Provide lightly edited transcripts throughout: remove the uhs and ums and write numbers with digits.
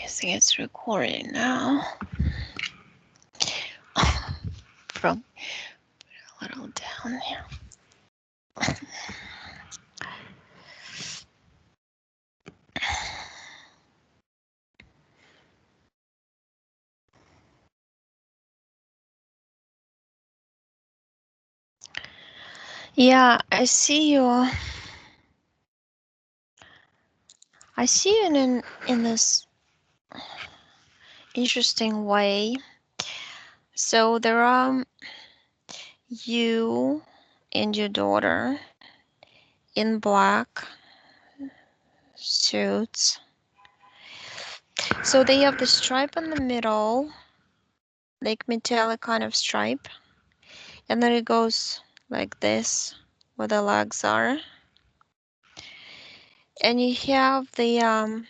I think it's recording now. From a little down here. Yeah, I see you. I see you in this interesting way. So there are you and your daughter in black suits. So they have the stripe in the middle, like metallic kind of stripe, and then it goes like this, where the legs are. And you have the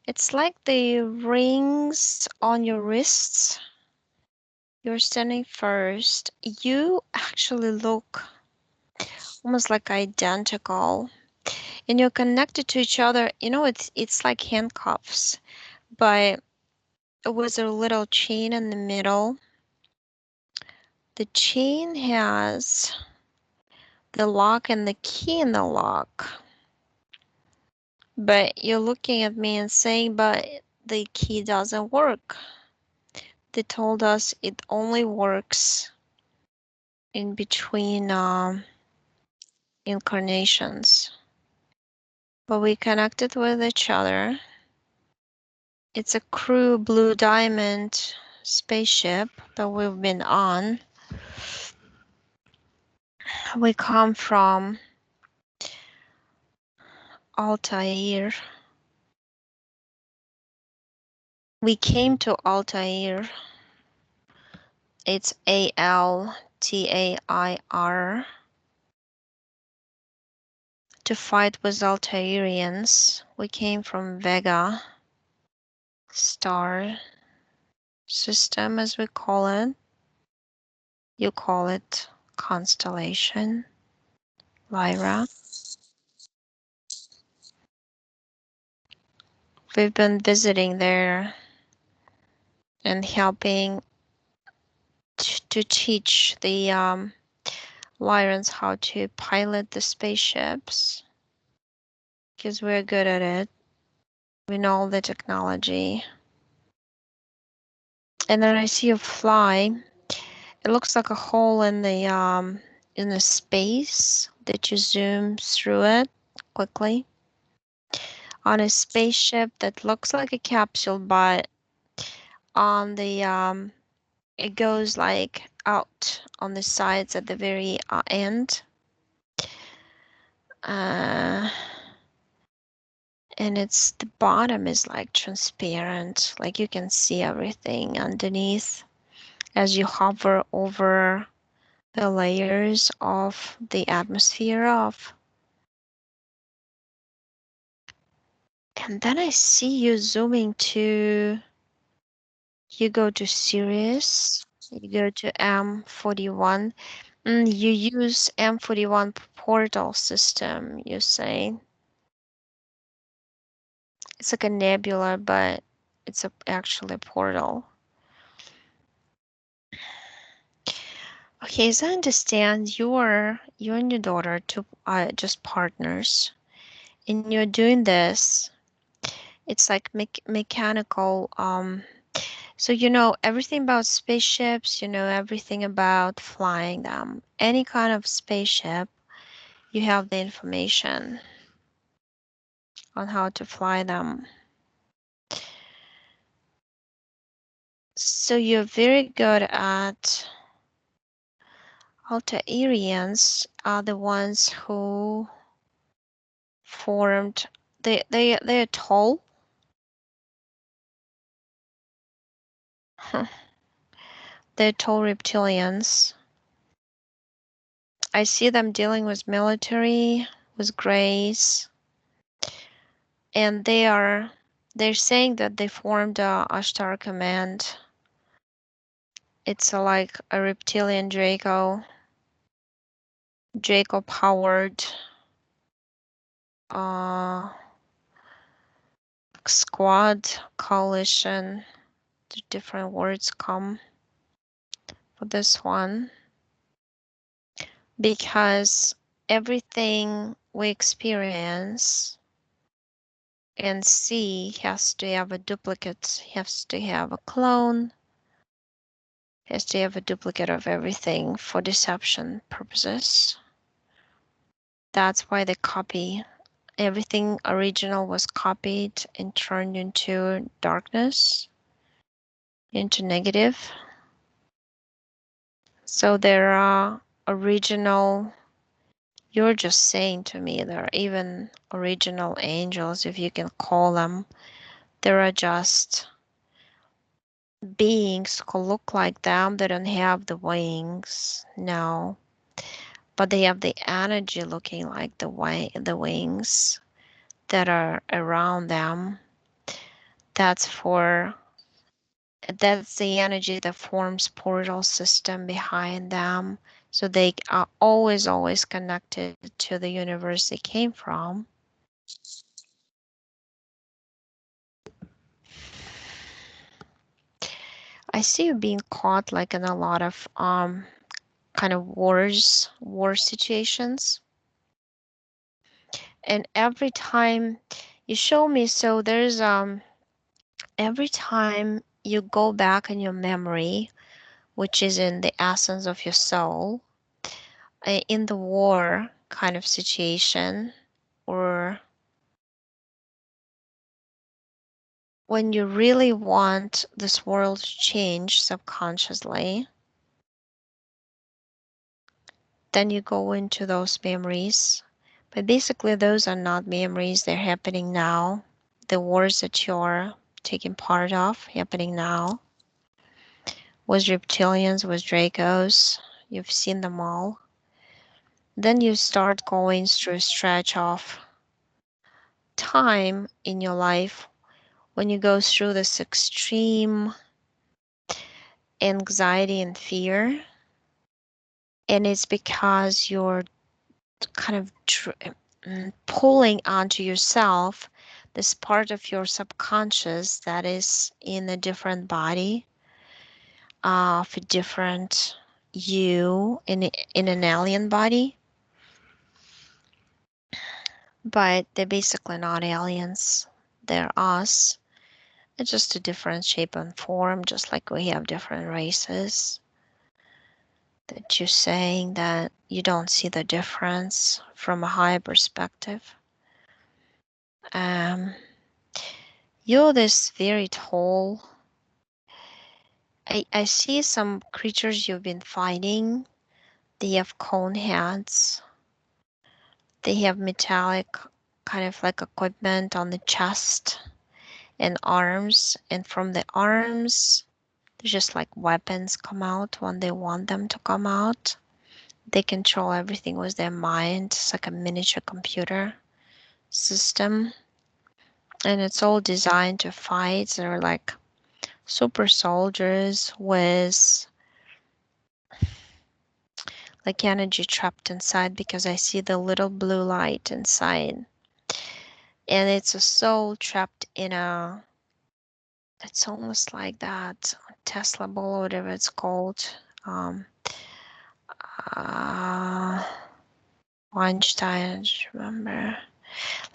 it's like the rings on your wrists. You're standing first. You actually look almost like identical, and you're connected to each other. You know, it's like handcuffs, but with a little chain in the middle. The chain has the lock and the key in the lock. But you're looking at me and saying, but the key doesn't work. They told us it only works in between incarnations. But we connected with each other. It's a crew Blue Diamond spaceship that we've been on. We come from Altair. We came to Altair. It's Altair. To fight with Altairians. We came from Vega star system, as we call it. You call it constellation, Lyra. We've been visiting there and helping to teach the Lyrans how to pilot the spaceships, because we're good at it. We know all the technology. And then I see a fly. It looks like a hole in the space that you zoom through it quickly. On a spaceship that looks like a capsule, but on the it goes like out on the sides at the very end. And it's the bottom is like transparent, like you can see everything underneath as you hover over the layers of the atmosphere of. And then I see you zooming to, you go to Sirius, you go to M41. You use M41 portal system, you say. It's like a nebula, but it's actually a portal. Okay, as I understand, you and your daughter just partners, and you're doing this. It's like mechanical. So you know everything about spaceships. You know everything about flying them. Any kind of spaceship, you have the information on how to fly them. So you're very good at. Altairians are the ones who formed. They're tall. They're tall reptilians. I see them dealing with military, with grays, and they're saying that they formed a Ashtar command. It's like a reptilian Draco powered squad, coalition, the different words come for this one, because everything we experience and see has to have a duplicate, has to have a clone, has to have a duplicate of everything for deception purposes. That's why they copy. Everything original was copied and turned into darkness, into negative. So there are original, you're just saying to me, there are even original angels, if you can call them. There are just beings who look like them. They don't have the wings, no, but they have the energy looking like the wings that are around them. That's for that's the energy that forms portal system behind them. So they are always connected to the universe they came from. I see you being caught like in a lot of kind of war situations. And every time you show me, so there's every time you go back in your memory, which is in the essence of your soul, in the war kind of situation, or when you really want this world to change subconsciously, then you go into those memories. But basically, those are not memories, they're happening now. The wars that you're taking part of happening now. Was reptilians, was Dracos, you've seen them all. Then you start going through a stretch of time in your life when you go through this extreme anxiety and fear. And it's because you're kind of pulling onto yourself this part of your subconscious that is in a different body, of a different you, in an alien body. But they're basically not aliens, they're us. It's just a different shape and form, just like we have different races. That you're saying that you don't see the difference from a higher perspective. Um, you're this very tall. I see some creatures you've been fighting. They have cone heads. They have metallic kind of like equipment on the chest and arms. And from the arms, there's just like weapons come out when they want them to come out. They control everything with their mind. It's like a miniature computer system. And it's all designed to fight. They're like super soldiers with like energy trapped inside, because I see the little blue light inside. And it's a soul trapped in a, it's almost like that Tesla ball or whatever it's called. Um, uh, Einstein, I don't remember.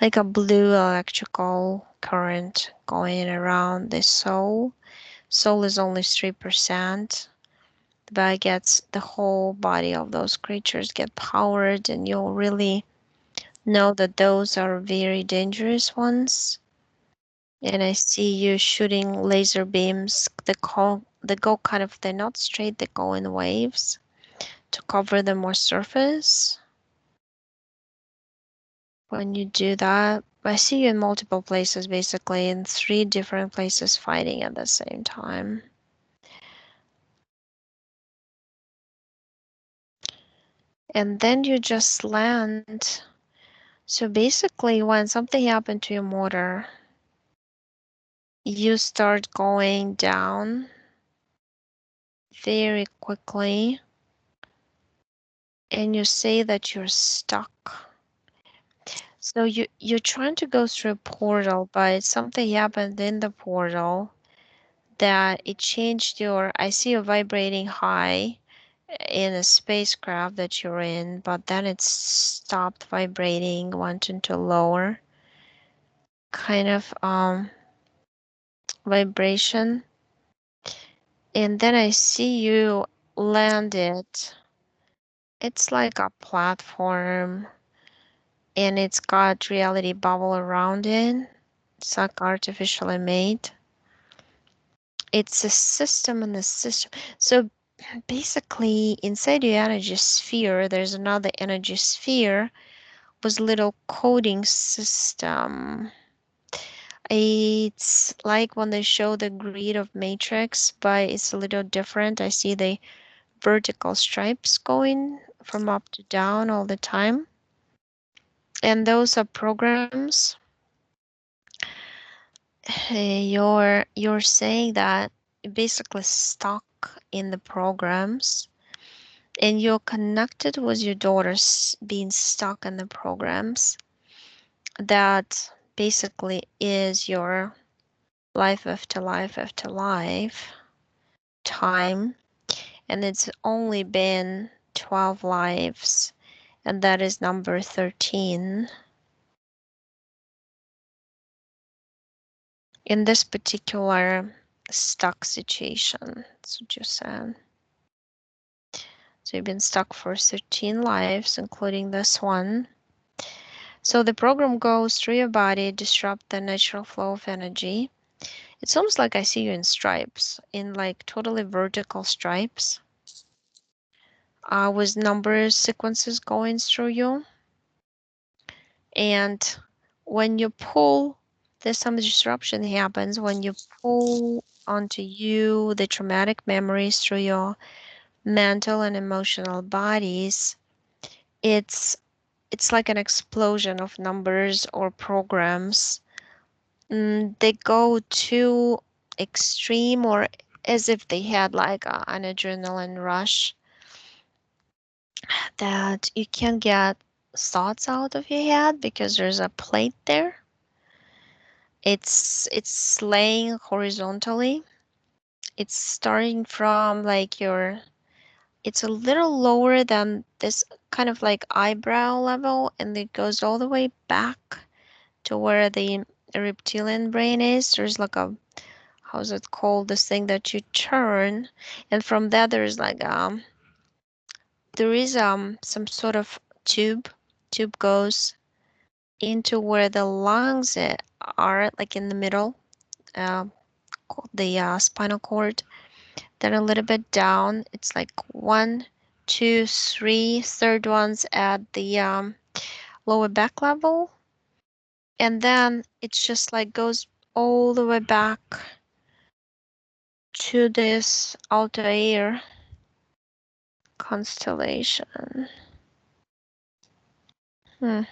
Like a blue electrical current going around the soul. Soul is only 3%. But gets the whole body of those creatures get powered, and you'll really know that those are very dangerous ones. And I see you shooting laser beams. They go kind of, they're not straight, they go in waves to cover the more surface. When you do that, I see you in multiple places, basically in 3 different places fighting at the same time. And then you just land. So basically, when something happened to your motor, you start going down very quickly, and you say that you're stuck. So you're trying to go through a portal, but something happened in the portal that it changed your. I see you vibrating high in a spacecraft that you're in, but then it stopped vibrating, went into lower kind of vibration. And then I see you landed. It's like a platform and it's got reality bubble around it. It's like artificially made. It's a system in the system. So basically inside your energy sphere, there's another energy sphere with little coding system. It's like when they show the grid of matrix, but it's a little different. I see the vertical stripes going from up to down all the time. And those are programs. You're saying that you're basically stuck in the programs and you're connected with your daughters being stuck in the programs. That basically is your life after life after life time, and it's only been 12 lives, and that is number 13 in this particular stuck situation. That's what you said. So you've been stuck for 13 lives, including this one. So the program goes through your body, disrupt the natural flow of energy. It's almost like I see you in stripes, in like totally vertical stripes, with number sequences going through you. And when you pull, there's some disruption happens when you pull onto you the traumatic memories through your mental and emotional bodies. It's like an explosion of numbers or programs. They go too extreme or as if they had like an adrenaline rush that you can't get thoughts out of your head because there's a plate there. It's laying horizontally. It's starting from like it's a little lower than this kind of like eyebrow level, and it goes all the way back to where the reptilian brain is. There's like a, how's it called, this thing that you turn, and from that there's like there is some sort of tube goes into where the lungs are, like in the middle, uh, the spinal cord. Then a little bit down, it's like one, two, three, third ones at the lower back level, and then it's just like goes all the way back to this Altair constellation. Hmm.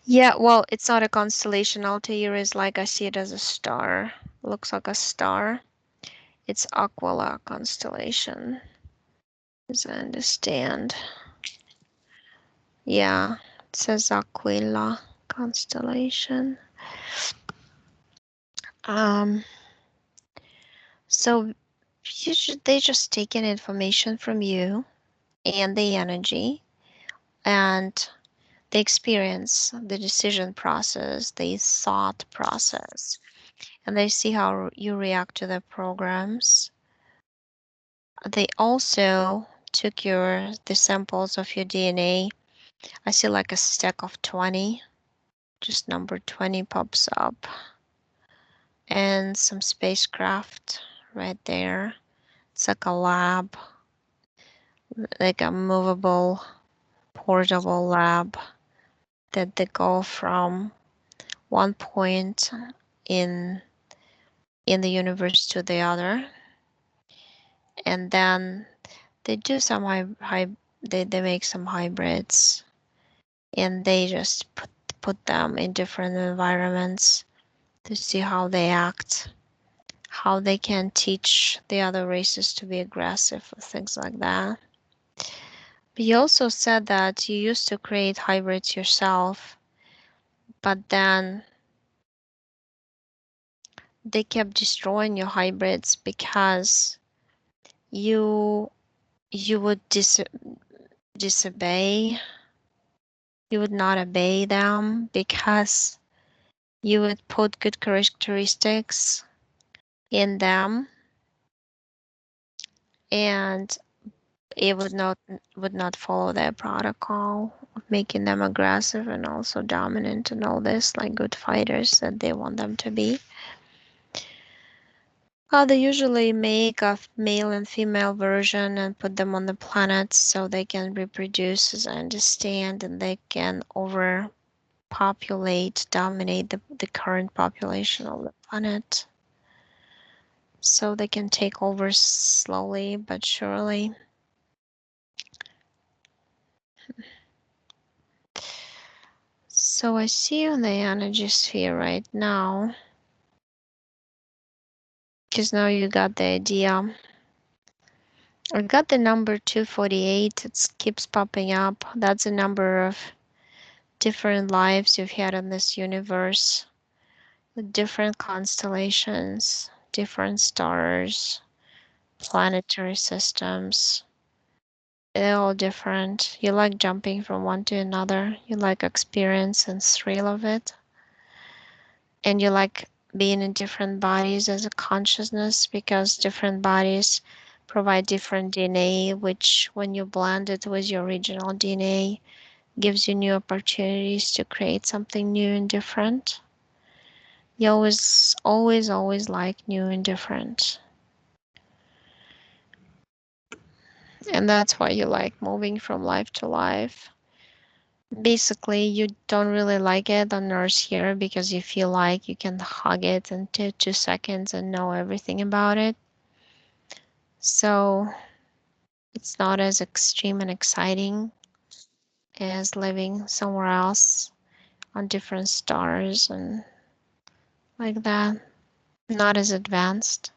Yeah, well, it's not a constellation. Altair is like, I see it as a star. Looks like a star. It's Aquila constellation, as I understand. Yeah, it says Aquila constellation. Um, so they just take in information from you and the energy and the experience, the decision process, the thought process, and they see how you react to the programs. They also took the samples of your DNA. I see like a stack of 20, just number 20 pops up, and some spacecraft right there. It's like a lab, like a movable, portable lab that they go from one point in in the universe to the other, and then they do some they make some hybrids, and they just put them in different environments to see how they act, how they can teach the other races to be aggressive, things like that. But you also said that you used to create hybrids yourself, but then they kept destroying your hybrids because you you would disobey. You would not obey them because you would put good characteristics in them, and it would not follow their protocol of making them aggressive and also dominant and all this, like good fighters that they want them to be. They usually make a male and female version and put them on the planet so they can reproduce, as I understand, and they can overpopulate, dominate the current population of the planet. So they can take over slowly but surely. So I see you in the energy sphere right now, because now you got the idea. I got the number 248. It keeps popping up. That's the number of different lives you've had in this universe, with different constellations, different stars, planetary systems. They're all different. You like jumping from one to another. You like experience and thrill of it. And you like being in different bodies as a consciousness, because different bodies provide different DNA, which when you blend it with your original DNA, gives you new opportunities to create something new and different. You always like new and different. And that's why you like moving from life to life. Basically, you don't really like it on Earth here because you feel like you can hug it in 2 seconds and know everything about it. So it's not as extreme and exciting as living somewhere else on different stars and like that. Not as advanced.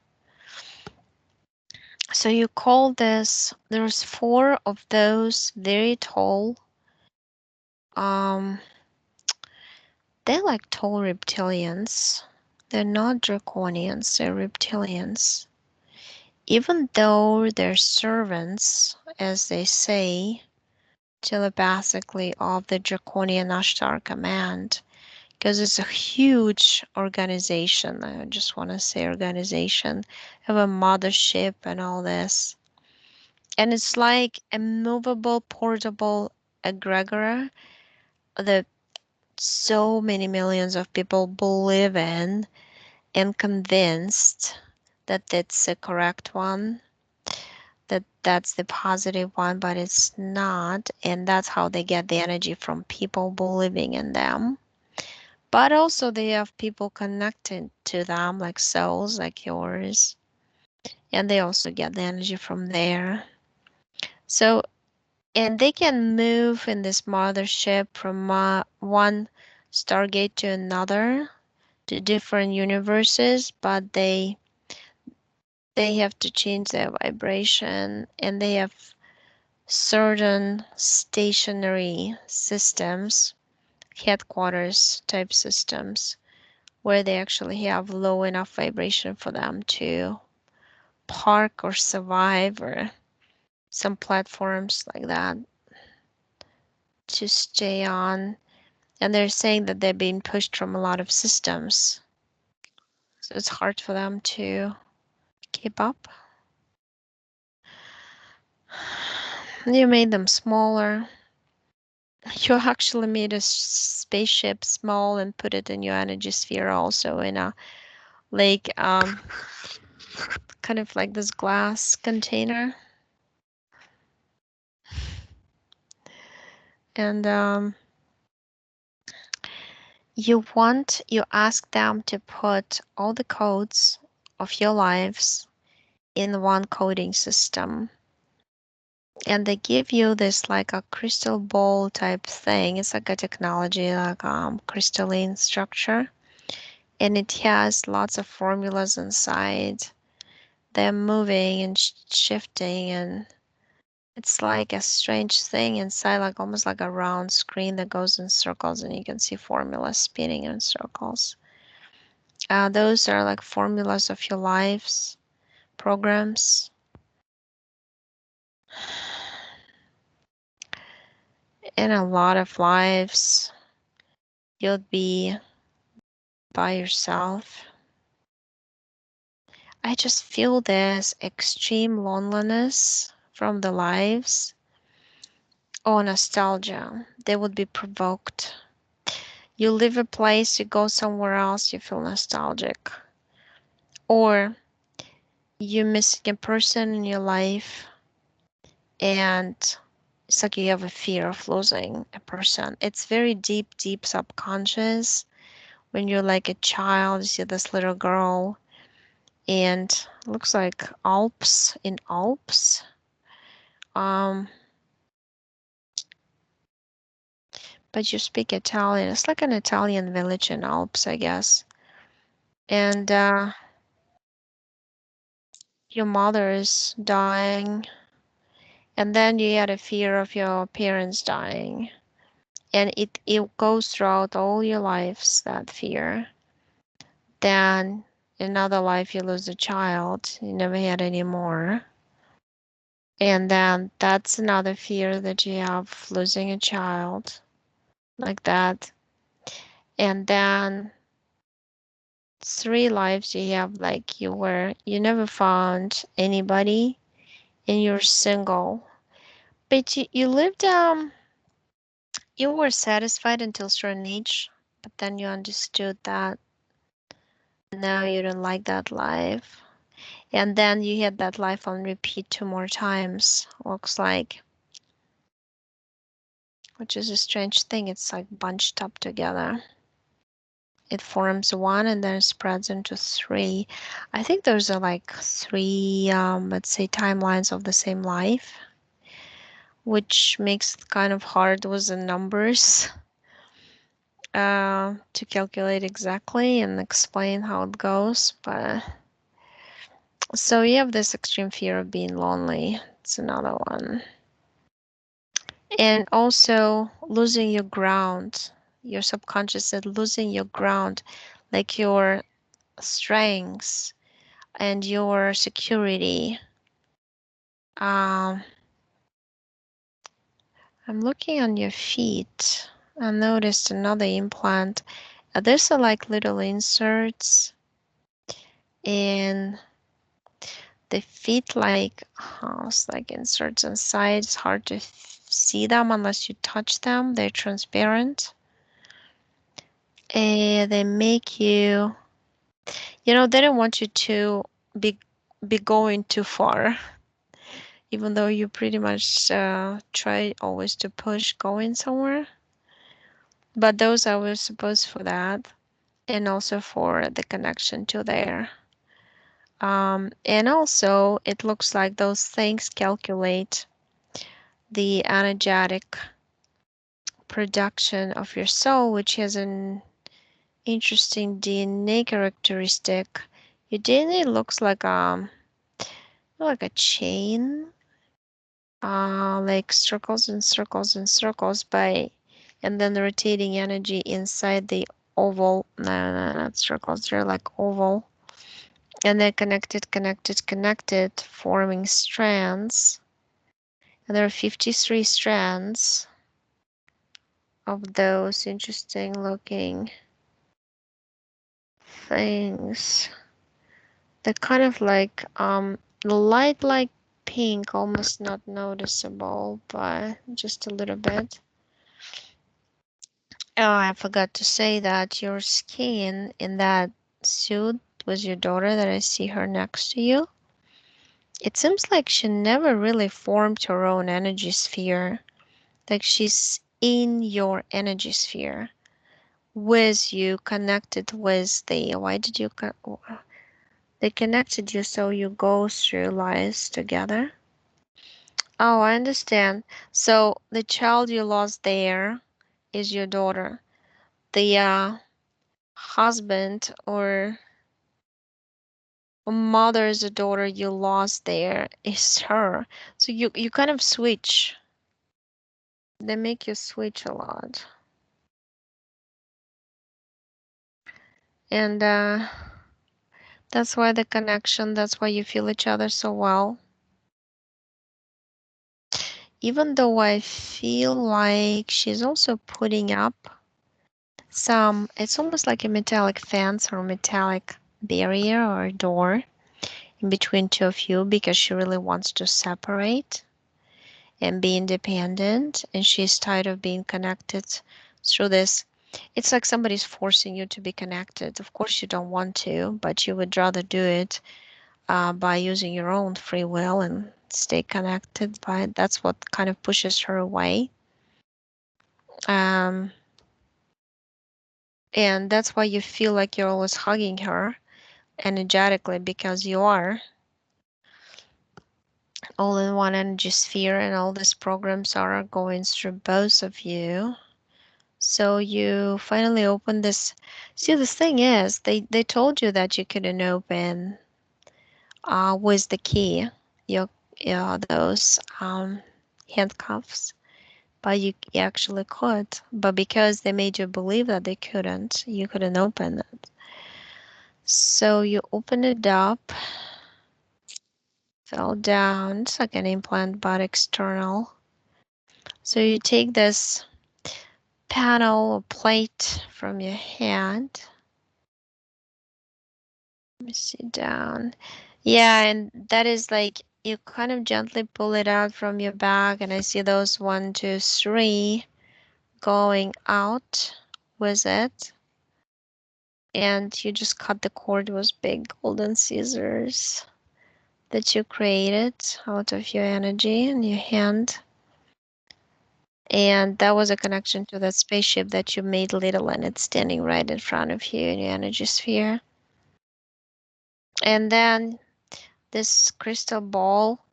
So you call this, there's 4 of those very tall, they're like tall reptilians. They're not draconians, they're reptilians. Even though they're servants, as they say, telepathically of the Draconian Ashtar command, because it's a huge organization. I just want to say organization, have a mothership and all this. And it's like a movable, portable egregor that so many millions of people believe in and convinced that that's the correct one, that that's the positive one, but it's not. And that's how they get the energy, from people believing in them. But also they have people connected to them, like souls like yours, and they also get the energy from there. So, and they can move in this mothership from one stargate to another, to different universes, but they have to change their vibration, and they have certain stationary systems, headquarters type systems, where they actually have low enough vibration for them to park or survive, or some platforms like that to stay on. And they're saying that they're being pushed from a lot of systems, so it's hard for them to keep up. You made them smaller. You actually made a spaceship small and put it in your energy sphere, also in a like kind of like this glass container. And you ask them to put all the codes of your lives in one coding system. And they give you this like a crystal ball type thing. It's like a technology, like crystalline structure. And it has lots of formulas inside. They're moving and shifting, and It's like a strange thing inside, like almost like a round screen that goes in circles, and you can see formulas spinning in circles. Those are like formulas of your lives, programs. In a lot of lives, you'll be by yourself. I just feel this extreme loneliness from the lives or nostalgia. They would be provoked. You leave a place, you go somewhere else, you feel nostalgic. Or you missing a person in your life, and it's like you have a fear of losing a person. It's very deep, deep subconscious. When you're like a child, you see this little girl, and it looks like Alps in Alps. Um, but you speak Italian. It's like an Italian village in Alps, I guess. And your mother is dying, and then you had a fear of your parents dying, and it goes throughout all your lives, that fear. Then in another life you lose a child, you never had any more. And then that's another fear that you have, losing a child like that. And then three lives you have, like you never found anybody and you're single. But you lived you were satisfied until a certain age, but then you understood that now you don't like that life. And then you had that life on repeat two more times, looks like, which is a strange thing. It's like bunched up together. It forms one and then spreads into three. I think those are like three, let's say, timelines of the same life, which makes it kind of hard with the numbers to calculate exactly and explain how it goes. But so you have this extreme fear of being lonely. It's another one. And also losing your ground. Your subconscious said losing your ground, like your strengths and your security. Um, I'm looking on your feet. I noticed another implant. There's a like little inserts in the feet, like it's like inserts inside. It's hard to see them unless you touch them. They're transparent. And they make you, they don't want you to be be going too far, even though you pretty much try always to push going somewhere. But those I was supposed for that, and also for the connection to there. And also, it looks like those things calculate the energetic production of your soul, which has an interesting DNA characteristic. Your DNA looks like a chain, like circles and circles and circles and then the rotating energy inside the oval. No, not circles. They're like oval, and they're connected, connected, connected, forming strands. And there are 53 strands of those interesting looking things. They're kind of like light like pink, almost not noticeable, but just a little bit. Oh, I forgot to say that your skin in that suit with your daughter that I see her next to you, it seems like she never really formed her own energy sphere. Like she's in your energy sphere with you, connected with why did you, they connected you so you go through lives together. Oh, I understand. So the child you lost there is your daughter. The husband or mother is a daughter you lost there is her. So you kind of switch. They make you switch a lot. And that's why the connection, that's why you feel each other so well. Even though I feel like she's also putting up some, it's almost like a metallic fence or metallic barrier or door in between two of you because she really wants to separate and be independent, and she's tired of being connected through this. It's like somebody's forcing you to be connected. Of course, you don't want to, but you would rather do it by using your own free will and stay connected. But that's what kind of pushes her away. Um, and that's why you feel like you're always hugging her energetically because you are all in one energy sphere, and all these programs are going through both of you. So you finally open this. See, the thing is, they told you that you couldn't open with the key your those handcuffs, but you actually could. But because they made you believe that they couldn't, you couldn't open it. So you open it up, fell down. It's like an implant, but external. So you take this panel or plate from your hand. Let me see down. Yeah, and that is like you kind of gently pull it out from your bag, and I see those 1, 2, 3 going out with it. And you just cut the cord with big golden scissors that you created out of your energy in your hand. And that was a connection to that spaceship that you made little, and it's standing right in front of you in your energy sphere. And then this crystal ball,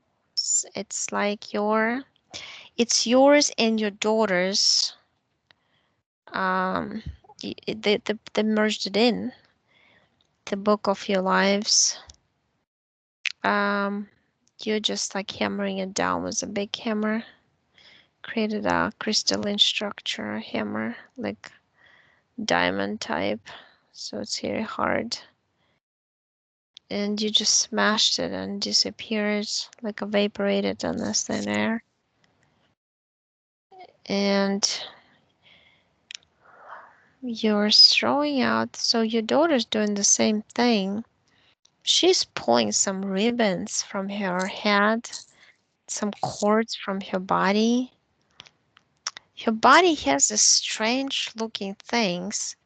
it's like it's yours and your daughter's. Um, they merged it in the book of your lives. Um, you're just like hammering it down with a big hammer. Created a crystalline structure hammer, like diamond type. So it's very hard. And you just smashed it and disappeared, like evaporated on the thin air. And you're throwing out, so your daughter's doing the same thing. She's pulling some ribbons from her head, some cords from her body. Her body has this strange looking things,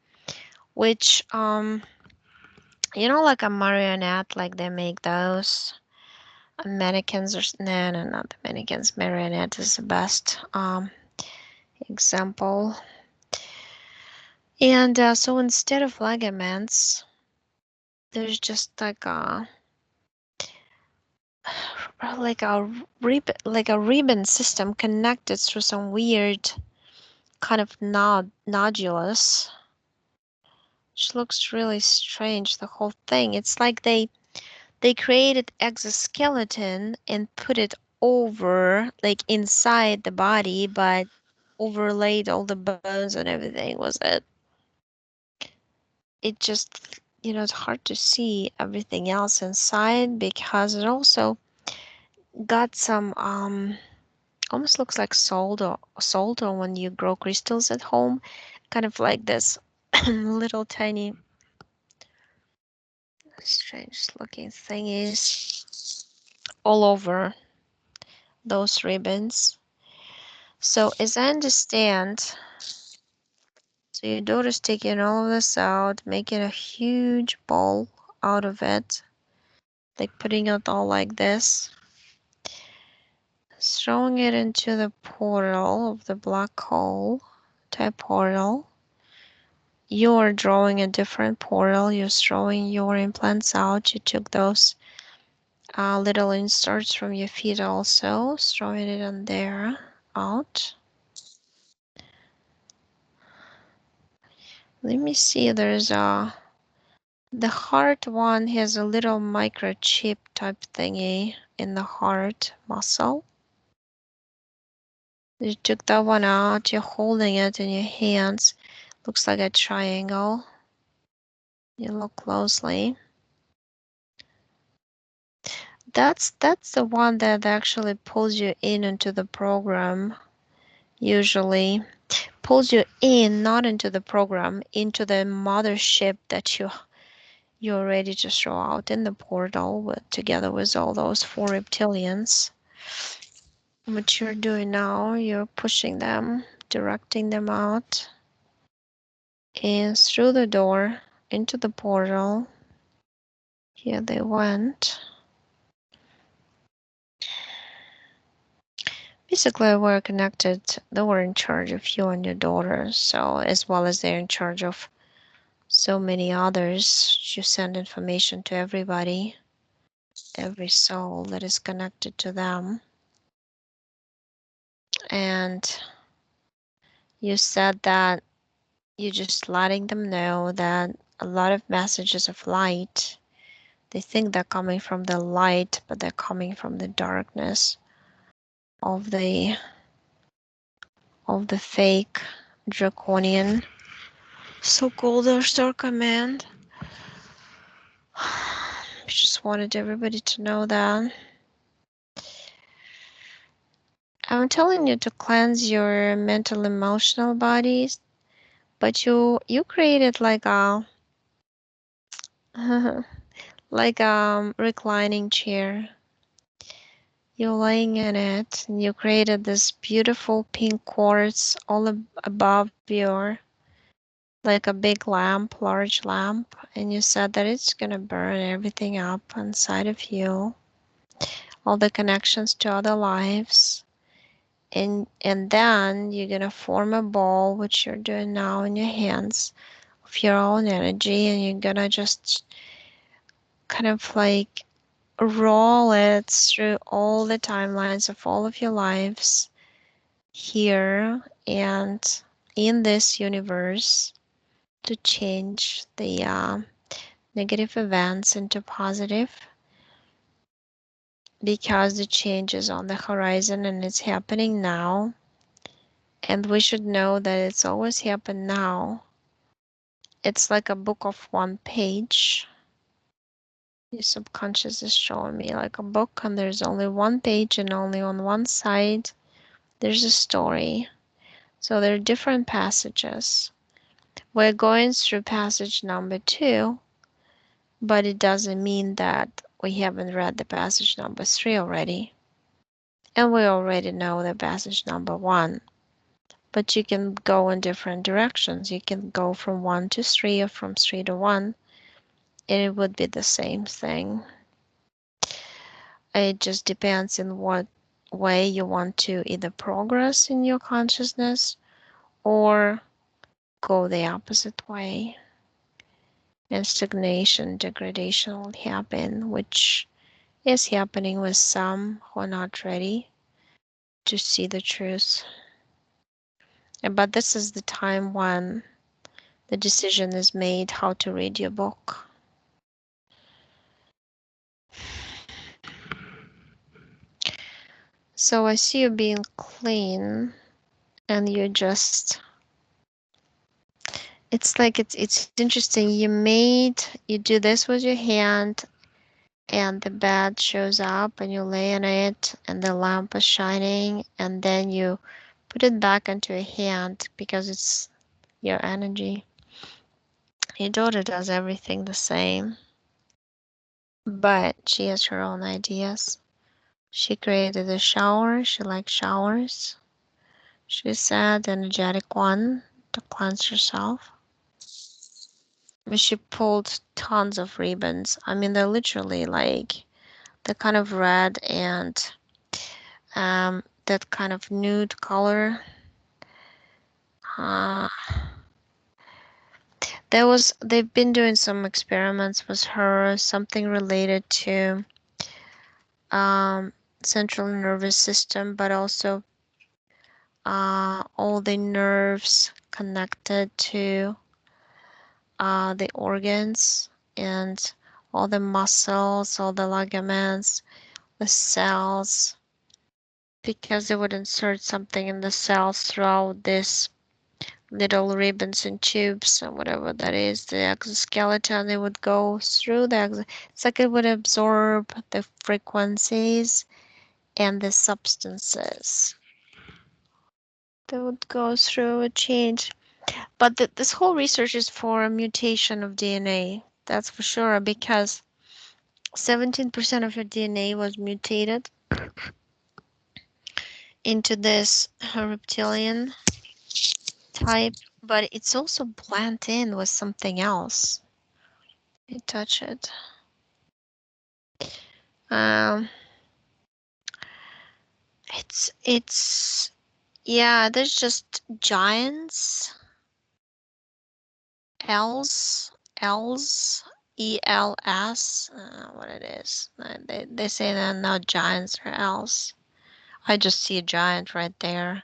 which, like a marionette, like they make those mannequins, or no, not the mannequins. Marionette is the best example. And so instead of ligaments, there's just like a ribbon system connected through some weird kind of nodulus, which looks really strange. The whole thing. It's like they created exoskeleton and put it over, like inside the body, but overlaid all the bones and everything was it. It just, it's hard to see everything else inside because it also got some almost looks like solder when you grow crystals at home, kind of like this little tiny strange looking thingies all over those ribbons. So as I understand, so your daughter's taking all of this out, making a huge ball out of it, like putting it all like this, throwing it into the portal of the black hole type portal. You're drawing a different portal. You're throwing your implants out. You took those little inserts from your feet also, throwing it on there out. Let me see. There's The heart one has a little microchip type thingy in the heart muscle. You took that one out, you're holding it in your hands. Looks like a triangle. You look closely. That's the one that actually pulls you in into the program. Usually pulls you in, not into the program, into the mothership that you're ready to throw out in the portal together with all those 4 reptilians. What you're doing now, you're pushing them, directing them out and through the door into the portal. Here they went. Basically, we're connected. They were in charge of you and your daughter, so as well as they're in charge of so many others. You send information to everybody, every soul that is connected to them. And you said that you're just letting them know that a lot of messages of light, they think they're coming from the light, but they're coming from the darkness of the fake Draconian so-called Ashtar command. I just wanted everybody to know that. I'm telling you to cleanse your mental, emotional bodies, but you created like a like a reclining chair. You're laying in it, and you created this beautiful pink quartz all above your, like a big lamp, large lamp, and you said that it's gonna burn everything up inside of you, all the connections to other lives. And then you're gonna form a ball, which you're doing now in your hands, of your own energy, and you're gonna just kind of like roll it through all the timelines of all of your lives here and in this universe to change the negative events into positive, because the change is on the horizon and it's happening now. And we should know that it's always happened now. It's like a book of one page. Your subconscious is showing me like a book, and there's only one page, and only on one side there's a story. So there are different passages. We're going through passage number 2, but it doesn't mean that we haven't read the passage number 3 already. And we already know the passage number 1. But you can go in different directions. You can go from 1 to 3 or from 3 to 1, and it would be the same thing. It just depends in what way you want to either progress in your consciousness or go the opposite way. And stagnation, degradation will happen, which is happening with some who are not ready to see the truth. But this is the time when the decision is made how to read your book. So I see you being clean, and you just, it's like it's interesting. You do this with your hand, and the bed shows up, and you lay in it, and the lamp is shining, and then you put it back into your hand because it's your energy. Your daughter does everything the same, but she has her own ideas. She created a shower. She likes showers. She said, energetic one to cleanse herself. She pulled tons of ribbons. I mean, they're literally like the kind of red and that kind of nude color. Uh, they've been doing some experiments with her, something related to central nervous system, but also all the nerves connected to the organs. and all the muscles, all the ligaments, the cells, because they would insert something in the cells throughout this little ribbons and tubes or whatever that is, the exoskeleton. They would go through it's like it would absorb the frequencies and the substances. They would go through a change. But this whole research is for a mutation of DNA. That's for sure, because 17% of your DNA was mutated into this reptilian type, but it's also blend in with something else. You touch it. Um, it's yeah. There's just giants. L's L's ELS. What it is? They say they're not giants or L's. I just see a giant right there.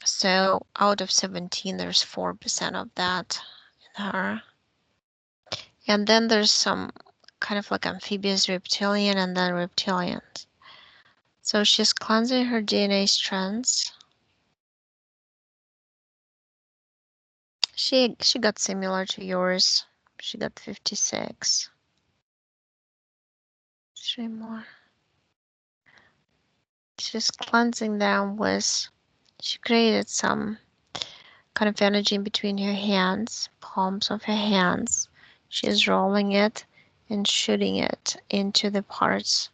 So out of 17, there's 4% of that in her. And then there's some kind of like amphibious reptilian and then reptilians. So she's cleansing her DNA strands. She got similar to yours. She got 56. 3 more. She's cleansing them with, she created some kind of energy in between her hands, palms of her hands. She's rolling it and shooting it into the parts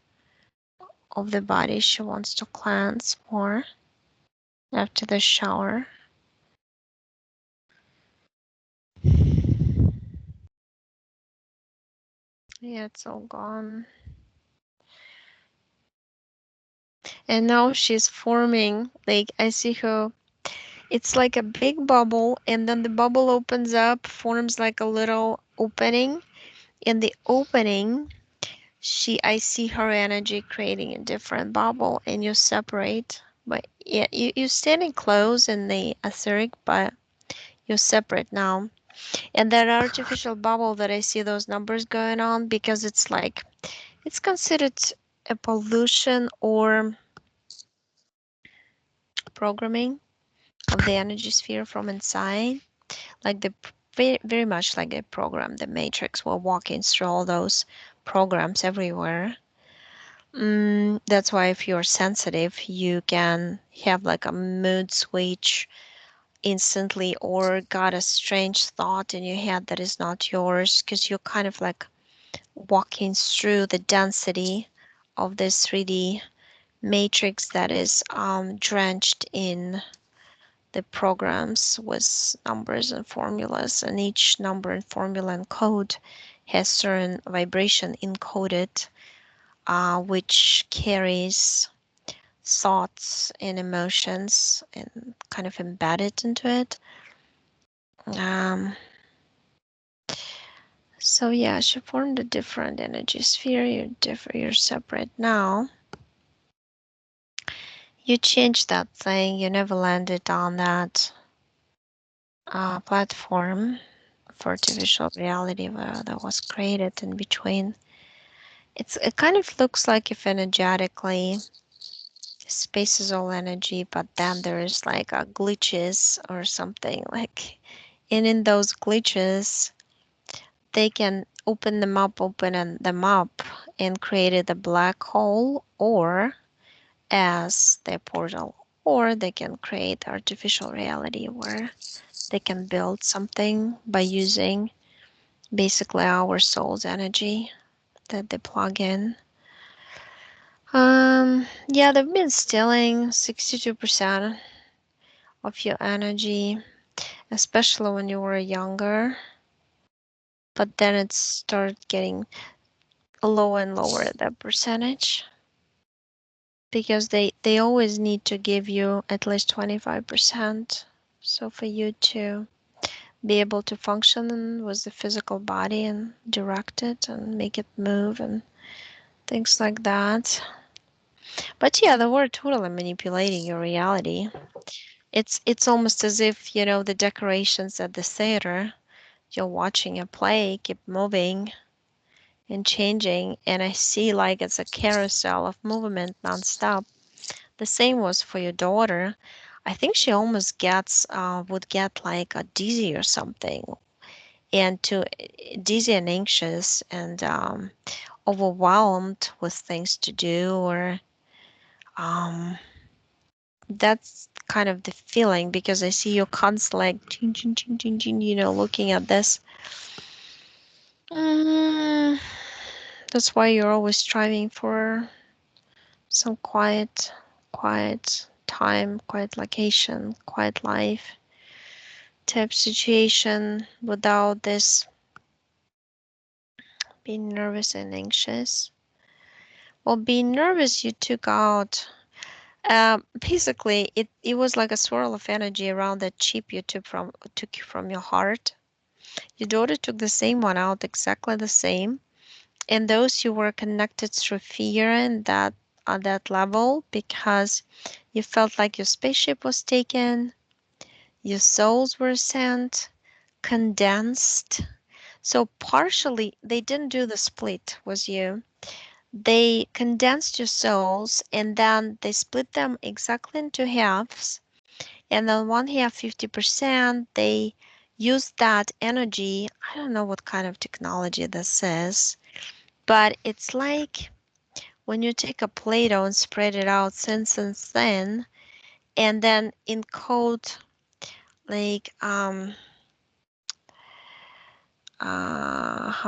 of the body she wants to cleanse more after the shower. Yeah, it's all gone. And now she's forming, like, I see her, it's like a big bubble, and then the bubble opens up, forms like a little opening. In the opening, I see her energy creating a different bubble, and you separate. But yeah, you're standing close in the etheric, but you're separate now. And that artificial bubble that I see those numbers going on, because it's like, it's considered a pollution or programming of the energy sphere from inside, like the very much like a program, the matrix. We're walking through all those programs everywhere. That's why if you're sensitive, you can have like a mood switch instantly, or got a strange thought in your head that is not yours, because you're kind of like walking through the density of this 3D matrix that is drenched in the programs with numbers and formulas, and each number and formula and code has certain vibration encoded, which carries thoughts and emotions and kind of embedded into it. Um, so yeah, she formed a different energy sphere. You're separate now. You changed that thing. You never landed on that platform for artificial reality that was created in between. It kind of looks like if energetically space is all energy, but then there's like a glitches or something like, and in those glitches, they can open them up and created a black hole or as their portal, or they can create artificial reality where they can build something by using basically our soul's energy that they plug in. Yeah, they've been stealing 62% of your energy, especially when you were younger. But then it started getting lower and lower, that percentage, because they always need to give you at least 25%. So for you to be able to function with the physical body and direct it and make it move and things like that. But yeah, they were totally manipulating your reality. It's almost as if, the decorations at the theater, you're watching a play keep moving and changing, and I see like it's a carousel of movement nonstop. The same was for your daughter. I think she almost would get like a dizzy or something, and to dizzy and anxious and overwhelmed with things to do, or um, that's kind of the feeling because I see your constantly like ching, ching, ching, ching, ching, looking at this. Mm, that's why you're always striving for some quiet time, quiet location, quiet life type situation without this being nervous and anxious. Well, being nervous, you took out. Basically, it was like a swirl of energy around that chip you took from your heart. Your daughter took the same one out, exactly the same. And those you were connected through fear and that on that level because you felt like your spaceship was taken, your souls were sent, condensed. So partially they didn't do the split with you. They condensed your souls and then they split them exactly into halves. And on one half, 50%, they used that energy. I don't know what kind of technology this is, but it's like when you take a Play-Doh and spread it out thin, thin, and then encode like how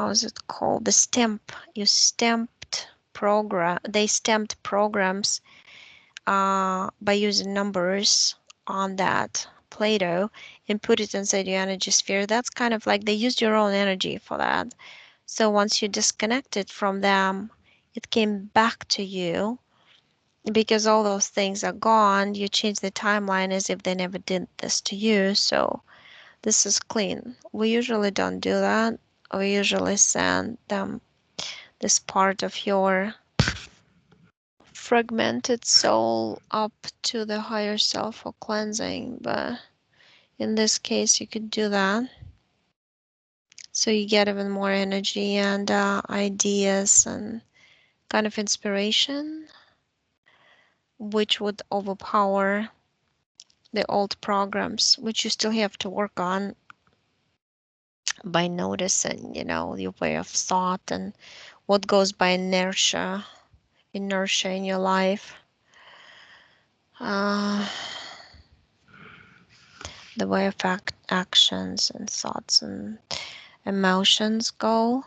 is it called? The stamp. You stamped program. They stamped programs by using numbers on that Play-Doh and put it inside your energy sphere. That's kind of like they used your own energy for that. So once you disconnected from them, it came back to you because all those things are gone. You change the timeline as if they never did this to you. So this is clean. We usually don't do that. We usually send them this part of your fragmented soul up to the higher self for cleansing, but in this case you could do that so you get even more energy and ideas and kind of inspiration which would overpower the old programs which you still have to work on by noticing your way of thought and what goes by inertia in your life, uh, the way of actions and thoughts and emotions go.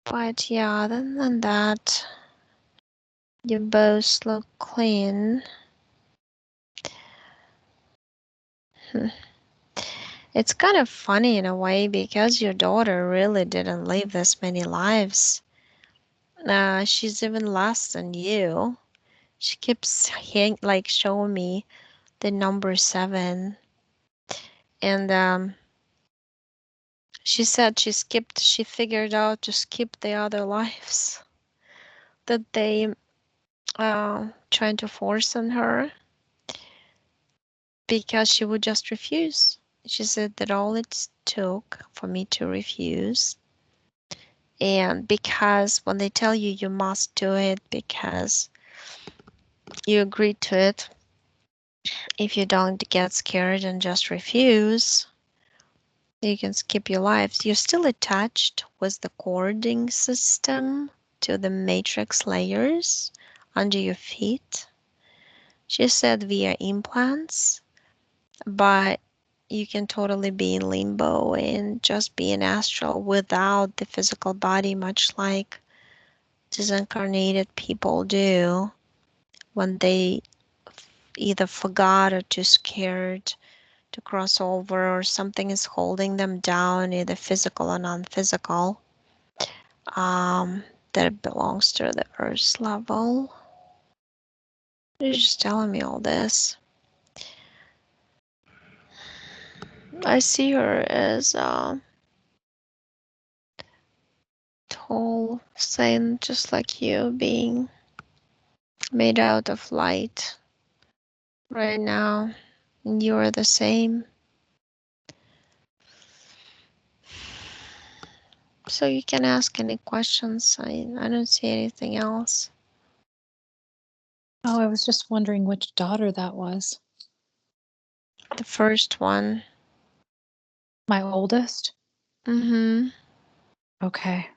But yeah, other than that, you both look clean. Hmm. It's kind of funny in a way because your daughter really didn't live this many lives. She's even less than you. She keeps like showing me the number 7, and she said she figured out to skip the other lives that they trying to force on her because she would just refuse. She said that all it took for me to refuse, and because when they tell you you must do it because you agreed to it, if you don't get scared and just refuse, you can skip your lives. You're still attached with the cording system to the matrix layers under your feet. She said via implants, but you can totally be in limbo and just be an astral without the physical body, much like disincarnated people do when they either forgot or too scared to cross over or something is holding them down, either physical or non-physical, that belongs to the earth level. You're just telling me all this. I see her as tall, thin, just like you, being made out of light right now. And you are the same. So you can ask any questions. I don't see anything else. Oh, I was just wondering which daughter that was. The first one. My oldest? Mm-hmm. Okay.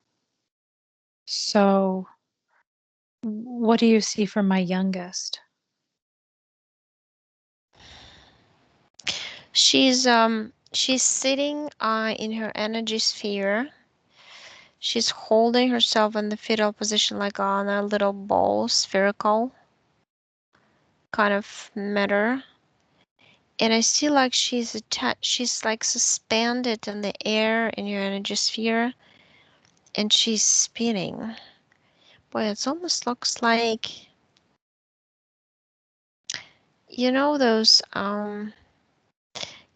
So, what do you see for my youngest? She's sitting in her energy sphere. She's holding herself in the fetal position like on a little ball, spherical kind of matter. And I see like she's like suspended in the air in your energy sphere, and she's spinning. Boy, it almost looks like, you know, those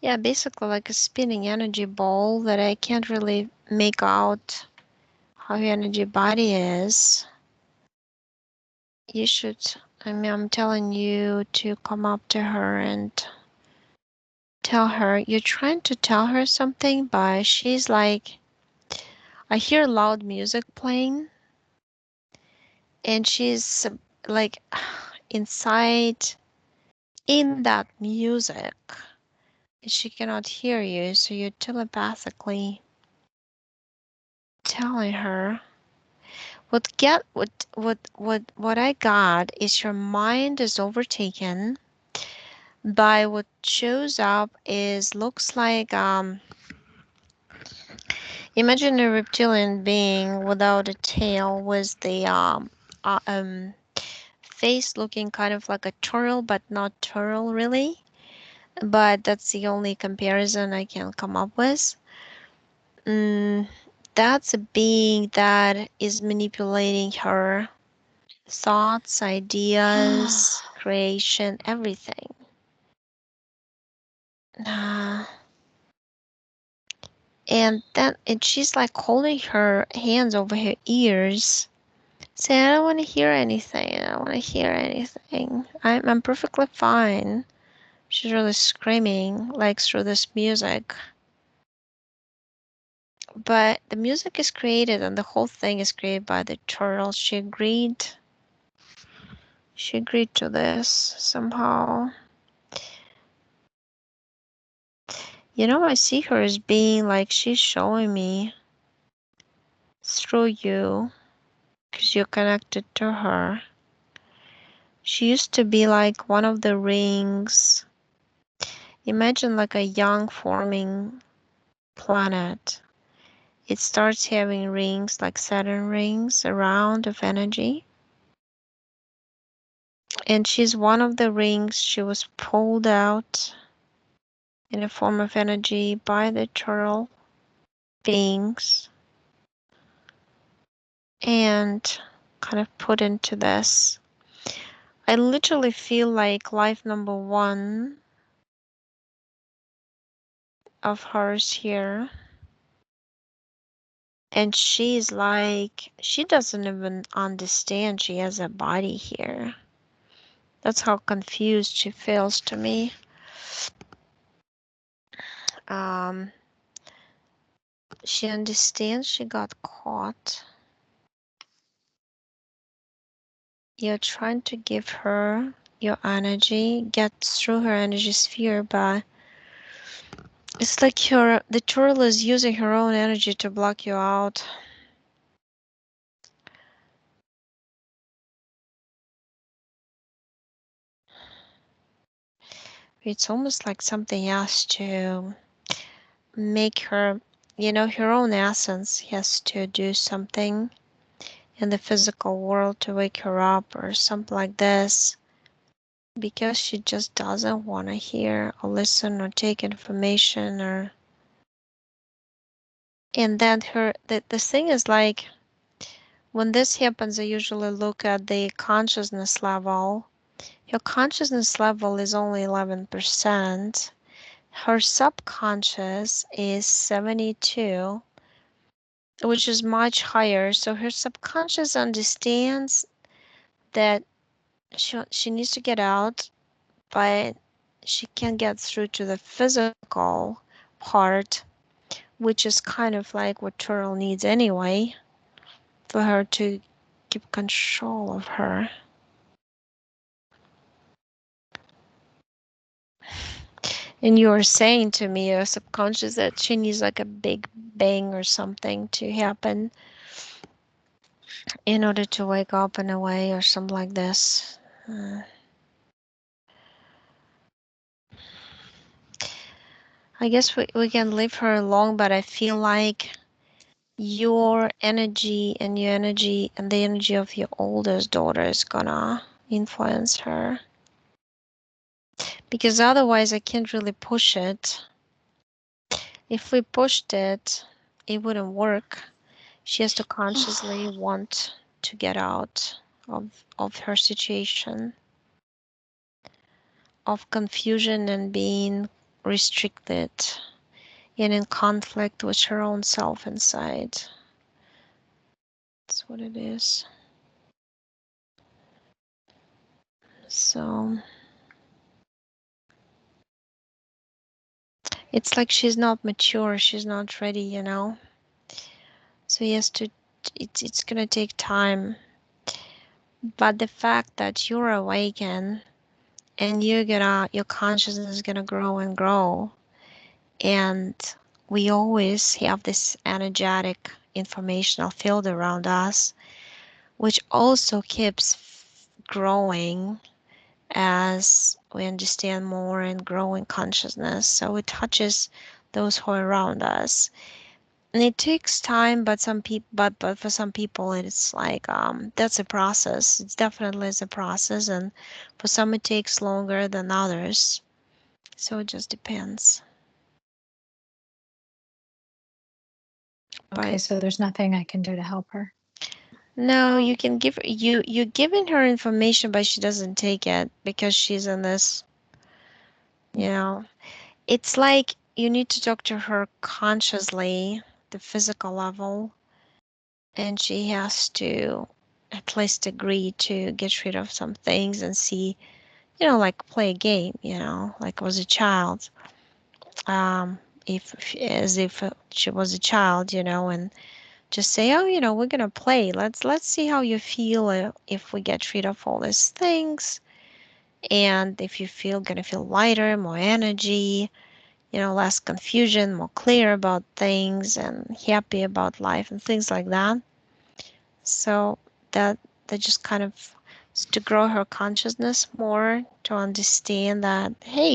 yeah, basically like a spinning energy ball that I can't really make out how your energy body is. You should, I mean, I'm telling you to come up to her and tell her, you're trying to tell her something, but she's like, I hear loud music playing, and she's like inside in that music, and she cannot hear you, so you're telepathically telling her. What I got is your mind is overtaken by what shows up is looks like imagine a reptilian being without a tail with the uh, um face looking kind of like a turtle but not turtle really, but that's the only comparison I can come up with. mm, that's a being that is manipulating her thoughts, ideas, creation, everything. Uh, and she's like holding her hands over her ears, saying, "I don't want to hear anything. I don't want to hear anything. I'm perfectly fine." She's really screaming like through this music. But the music is created and the whole thing is created by the turtle. She agreed. She agreed to this somehow. You know, I see her as being like she's showing me through you because you're connected to her. She used to be like one of the rings. Imagine like a young forming planet. It starts having rings like Saturn rings around of energy. And she's one of the rings. She was pulled out in a form of energy by the turtle beings and kind of put into this. I literally feel like life number one of hers here. And she's like, she doesn't even understand she has a body here. That's how confused she feels to me. Um, she understands she got caught. You're trying to give her your energy, get through her energy sphere, but it's like the turtle is using her own energy to block you out. It's almost like something has to make her, her own essence has to do something in the physical world to wake her up or something like this, because she just doesn't want to hear or listen or take information. Or and then the thing is like, when this happens, I usually look at the consciousness level. Your consciousness level is only 11%. Her subconscious is 72, which is much higher. So her subconscious understands that she needs to get out, but she can't get through to the physical part which is kind of like what Turtle needs anyway, for her to keep control of her. And you were saying to me, your subconscious, that she needs like a big bang or something to happen in order to wake up in a way or something like this. Uh, I guess we can leave her alone, but I feel like your energy and your energy and the energy of your oldest daughter is gonna influence her. Because otherwise, I can't really push it. If we pushed it, it wouldn't work. She has to consciously want to get out of her situation of confusion and being restricted and in conflict with her own self inside. That's what it is. So it's like she's not mature, she's not ready, you know. So he has to. It's gonna take time. But the fact that you're awakened and your consciousness is gonna grow and grow, and we always have this energetic informational field around us, which also keeps growing as we understand more and grow in consciousness. So it touches those who are around us. And it takes time, but but for some people it's like that's a process. It's definitely is a process, and for some it takes longer than others. So it just depends. Okay, But so there's nothing I can do to help her. no, you can give her, you're giving her information, but she doesn't take it because she's in this, you know. It's like you need to talk to her consciously, the physical level, and she has to at least agree to get rid of some things and see, like play a game, like was a child. Um, if as if she was a child, and just say, oh, we're gonna play. Let's see how you feel if we get rid of all these things, and if you feel gonna feel lighter, more energy, less confusion, more clear about things, and happy about life and things like that. So that that just kind of to grow her consciousness more, to understand that, hey,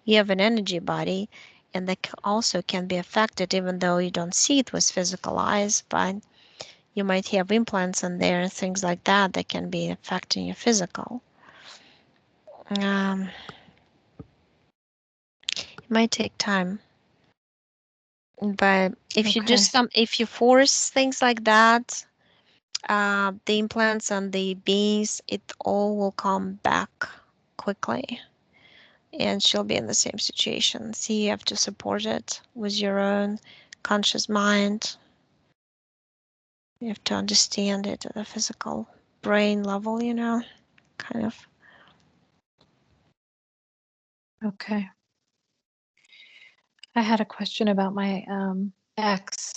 you have an energy body, and that also can be affected even though you don't see it with physical eyes, but you might have implants in there, things like that that can be affecting your physical. It might take time, but Okay. if you force things like that, the implants and the beans, it all will come back quickly, and she'll be in the same situation. See, you have to support it with your own conscious mind. You have to understand it at a physical brain level, kind of. Okay. I had a question about my ex,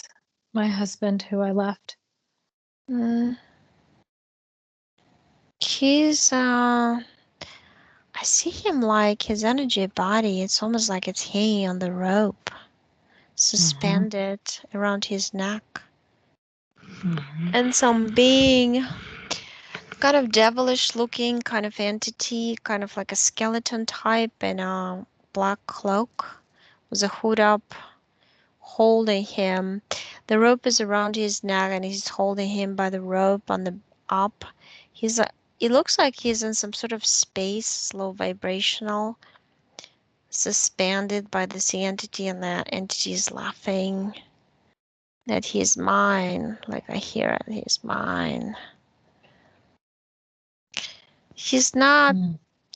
my husband who I left. Mm. I see him like his energy body, it's almost like it's hanging on the rope, Mm-hmm. suspended around his neck. Mm-hmm. And some being, kind of devilish looking kind of entity, kind of like a skeleton type in a black cloak with a hood up, holding him. The rope is around his neck and he's holding him by the rope on the up. He's a, it looks like he's in some sort of space, low vibrational, suspended by this entity, and that entity is laughing that he's mine. Like I hear it, he's mine. He's not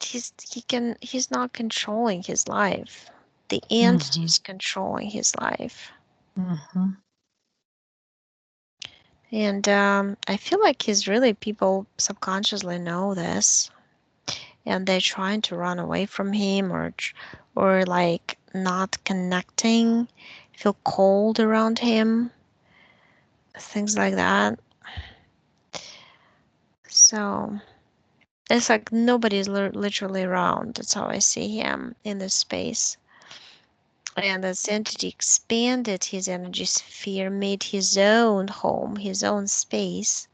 he's not controlling his life. The entity Mm-hmm. is controlling his life. Mm-hmm. And I feel like he's really, people subconsciously know this, and they're trying to run away from him, or like not connecting, feel cold around him, things like that. So it's like nobody's literally around. That's how I see him in this space. And this entity expanded his energy sphere, made his own home, his own space,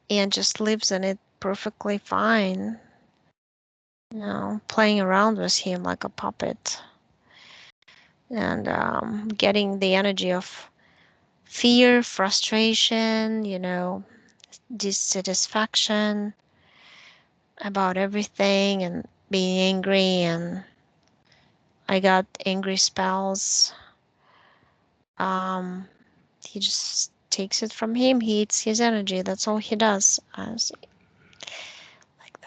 and just lives in it perfectly fine. Playing around with him like a puppet and getting the energy of fear, frustration, dissatisfaction about everything and being angry. And I got angry spells. Um, he just takes it from him. He eats his energy. That's all he does. Like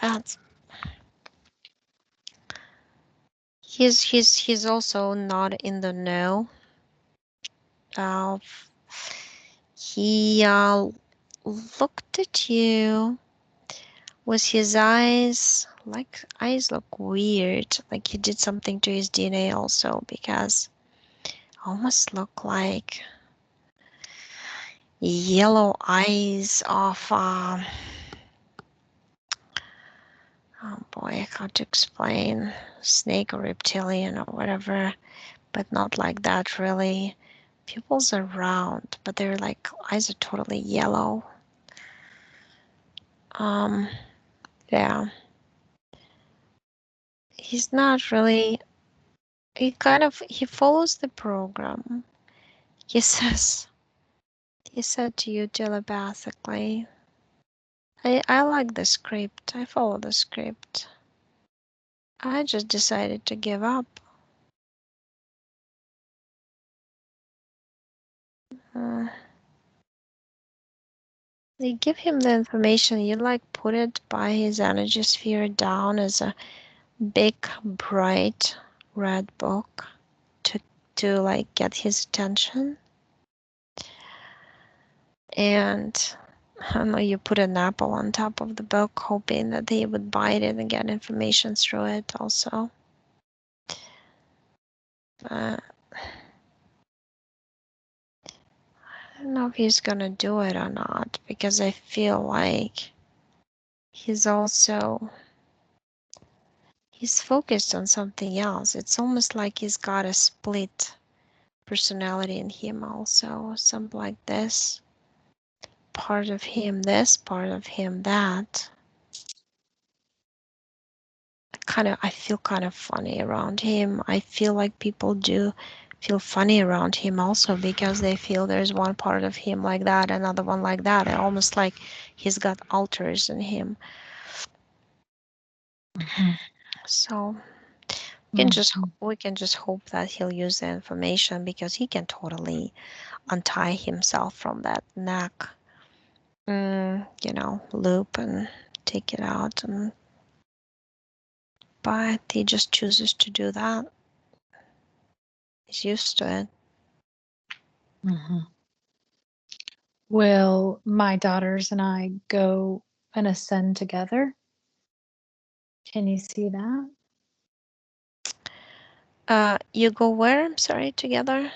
that. He's also not in the know. Uh, he looked at you with his eyes. Like eyes look weird. Like he did something to his DNA also because almost look like yellow eyes of oh boy, how to explain, snake or reptilian or whatever, but not like that really. Pupils are round, but they're like eyes are totally yellow. Um, yeah, he's not really. He follows the program. He says he said to you telepathically. I like the script. I follow the script. I just decided to give up. Uh, they give him the information. You like put it by his energy sphere down as a big, bright red book to like get his attention. And I don't know, you put an apple on top of the book, hoping that he would bite it and get information through it also. I don't know if he's gonna do it or not, because I feel like he's focused on something else. It's almost like he's got a split personality in him also, something like this. Part of him this, part of him that. I feel kind of funny around him. I feel like people do feel funny around him also because they feel there's one part of him like that, another one like that. Almost like he's got alters in him. Mhm. So Mhm. we can just hope that he'll use the information because he can totally untie himself from that neck, loop and take it out. But he just chooses to do that. He's used to it. Mhm. Will my daughters and I go and ascend together? Can you see that? You go where? I'm sorry, together?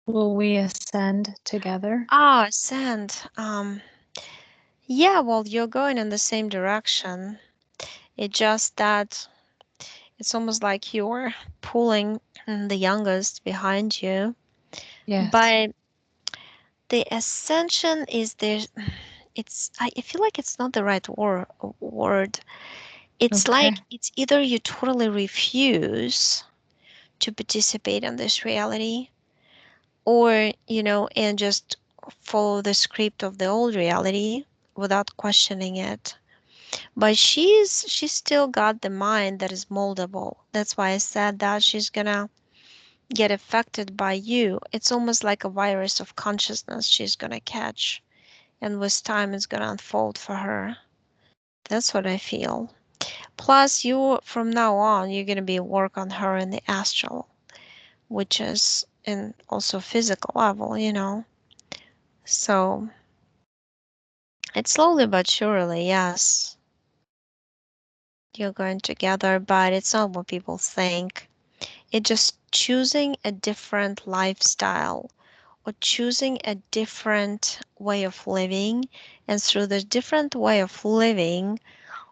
Will we ascend together? Ah, sand. Yeah, well, you're going in the same direction. It just that it's almost like you're pulling the youngest behind you. Yes. But the ascension is there. I feel like it's not the right word. It's like Okay. it's either you totally refuse to participate in this reality, or and just follow the script of the old reality without questioning it. But she's still got the mind that is moldable. That's why I said that she's gonna get affected by you. It's almost like a virus of consciousness she's gonna catch, and with time it's gonna unfold for her. That's what I feel. Plus, you from now on you're gonna be work on her in the astral, which is in also physical level. So it's slowly but surely, yes, you're going together, but it's not what people think. It just choosing a different lifestyle or choosing a different way of living. And through the different way of living,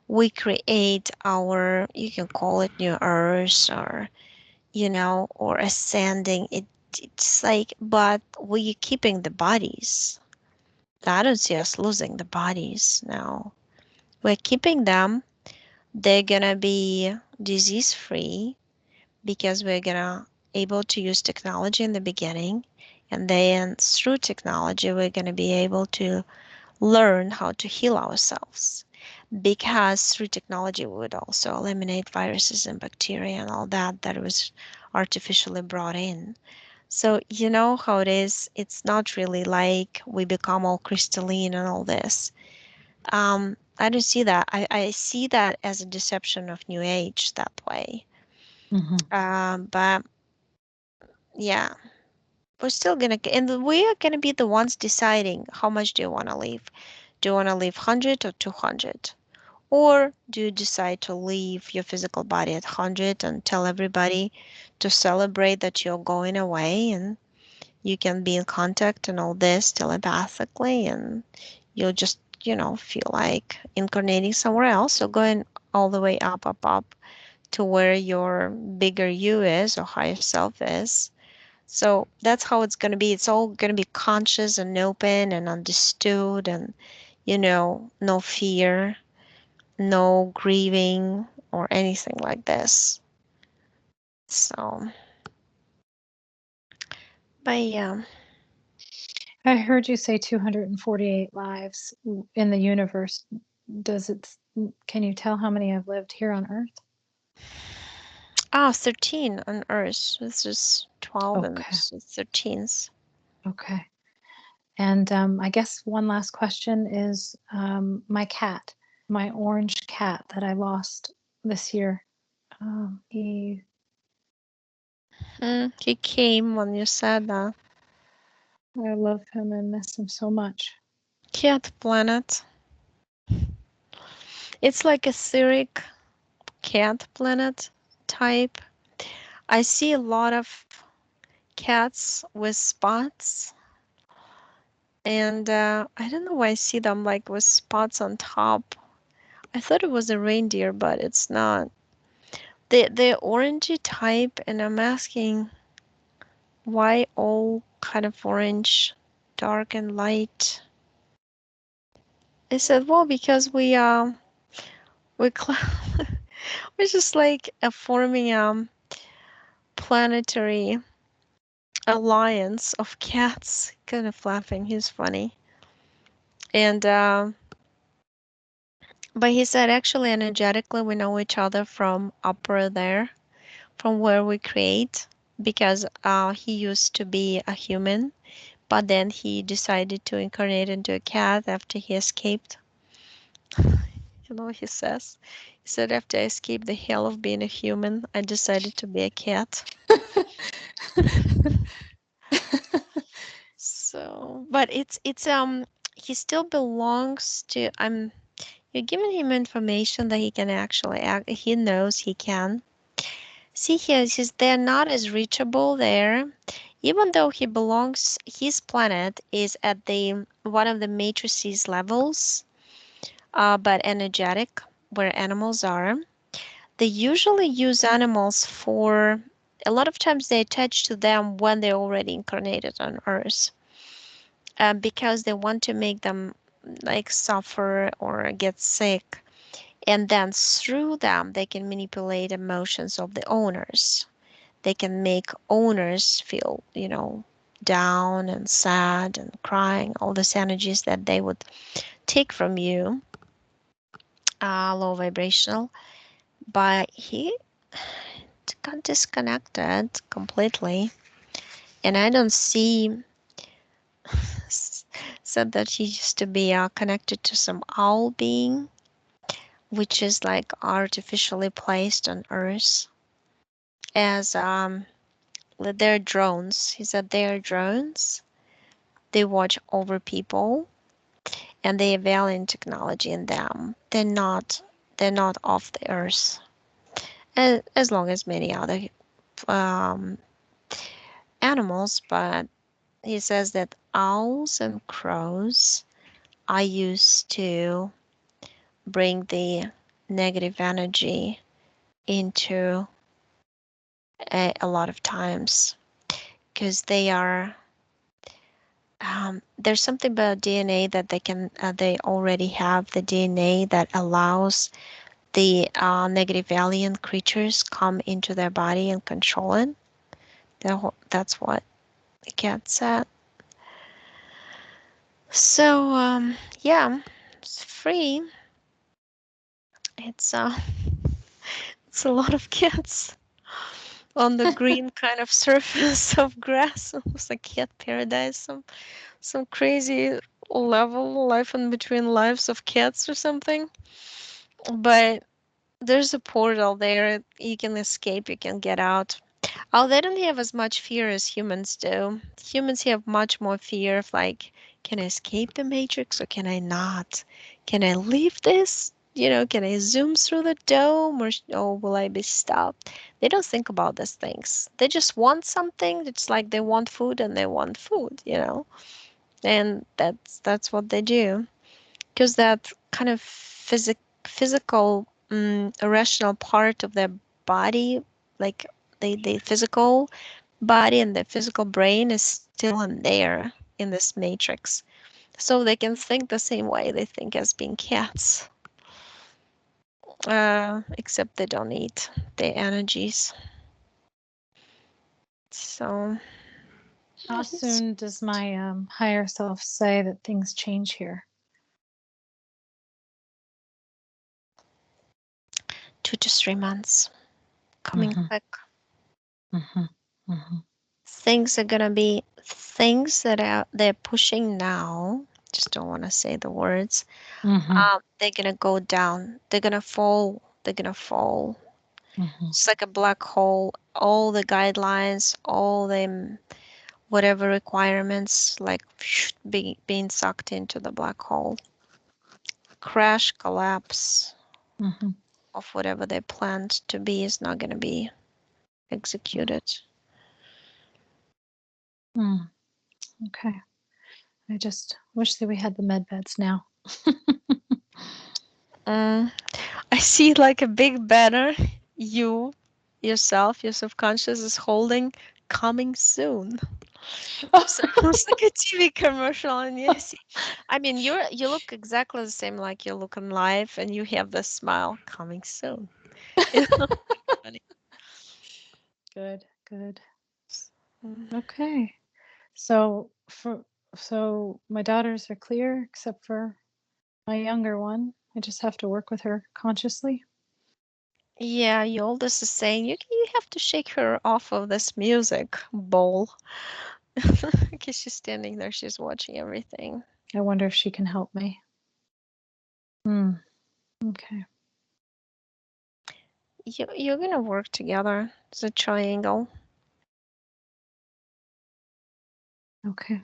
we create our, you can call it new earth or, or ascending. It's like, but we keeping the bodies. I don't see us losing the bodies now. We're keeping them. They're gonna be disease free because we're gonna able to use technology in the beginning, and then through technology we're gonna be able to learn how to heal ourselves, because through technology we would also eliminate viruses and bacteria and all that was artificially brought in. So you know how it is. It's not really like we become all crystalline and all this. I don't see that. I see that as a deception of New Age that way. Hmm. But yeah, we're still gonna, and we are gonna be the ones deciding how much do you want to leave. Do you want to leave 100 or 200? Or do you decide to leave your physical body at 100 and tell everybody to celebrate that you're going away and you can be in contact and all this telepathically, and you'll just, feel like incarnating somewhere else or going all the way up, up, up to where your bigger you is or higher self is. So that's how it's going to be. It's all going to be conscious and open and understood, and, no fear, no grieving or anything like this. So, but yeah. I heard you say 248 lives in the universe. Does it, can you tell how many I've lived here on Earth? Ah, 13 on Earth. This is 12 and Okay. 13s. Okay. And I guess one last question is my cat, my orange cat that I lost this year. He, He came when you said that. I love him and miss him so much. Cat planet. It's like a etheric cat planet type. I see a lot of cats with spots, and I don't know why I see them like with spots on top. I thought it was a reindeer, but it's not. The orangey type, and I'm asking why all kind of orange, dark and light. They said, well, because we we're just like forming planetary alliance of cats. Kind of laughing. He's funny. And but he said actually energetically we know each other from upper there, from where we create, because he used to be a human, but then he decided to incarnate into a cat after he escaped. You know what he says? He said, after I escaped the hell of being a human, I decided to be a cat. So, but he still belongs to, you're giving him information that he can actually act. He knows he can. See, they're not as reachable there, even though he belongs, his planet is at the one of the matrices levels, but energetic, where animals are. They usually use animals for, a lot of times they attach to them when they're already incarnated on Earth, because they want to make them like suffer or get sick. And then through them, they can manipulate emotions of the owners. They can make owners feel, down and sad and crying, all these energies that they would take from you, low vibrational. But he got disconnected completely. And I don't see, said that he used to be connected to some owl being, which is like artificially placed on Earth as they're drones. He said they're drones. They watch over people and they have alien technology in them. They're not off the Earth. As long as many other animals, but he says that owls and crows I used to bring the negative energy into a lot of times because there's something about DNA that they already have the DNA that allows the negative alien creatures come into their body and control it. That's what the cat said. So yeah, it's free. It's it's a lot of cats on the green kind of surface of grass. It's like cat paradise. Some crazy level life in between lives of cats or something. But there's a portal there. You can escape. You can get out. Oh, they don't have as much fear as humans do. Humans have much more fear of like, can I escape the matrix or can I not? Can I leave this? Can I zoom through the dome or will I be stopped? They don't think about these things. They just want something. It's like they want food and they want food. And that's what they do. Because that kind of physical, irrational part of their body, like the physical body and the physical brain is still in there in this matrix. So they can think the same way they think as being cats, except they don't need the energies. So How it's soon does my higher self say that things change here? 2 to 3 months coming Mm-hmm. quick. Mm-hmm. Mm-hmm. Things are gonna be things that they're pushing now. Just don't want to say the words. Mm-hmm. They're gonna go down. They're gonna fall. They're gonna fall. Mm-hmm. It's like a black hole. All the guidelines, all the whatever requirements, like being sucked into the black hole. Crash, collapse Mm-hmm. of whatever they planned to be is not gonna be executed. Mm. Okay. I just wish that we had the med beds now. Mm, I see like a big banner. You, yourself, your subconscious is holding coming soon. Sounds like a TV commercial, and yes, I mean you look exactly the same like you look in life, and you have the smile coming soon. You know, funny. Good, good. Mm. Okay. So my daughters are clear except for my younger one. I just have to work with her consciously. Yeah, your oldest is saying you have to shake her off of this music bowl because she's standing there, she's watching everything. I wonder if she can help me. Hmm. Okay. You're gonna work together. It's a triangle. Okay.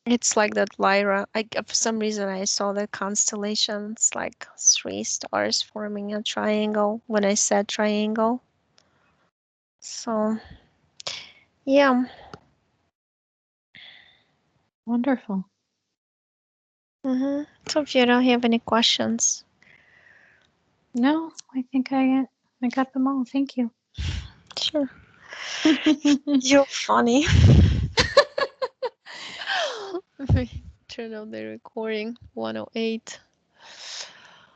It's like that Lyra. For some reason I saw the constellation. It's like 3 stars forming a triangle when I said triangle. So yeah. Wonderful. So if you don't have any questions, No, I think I got them all. Thank you. sure. You're funny. Let me turn on the recording. 108.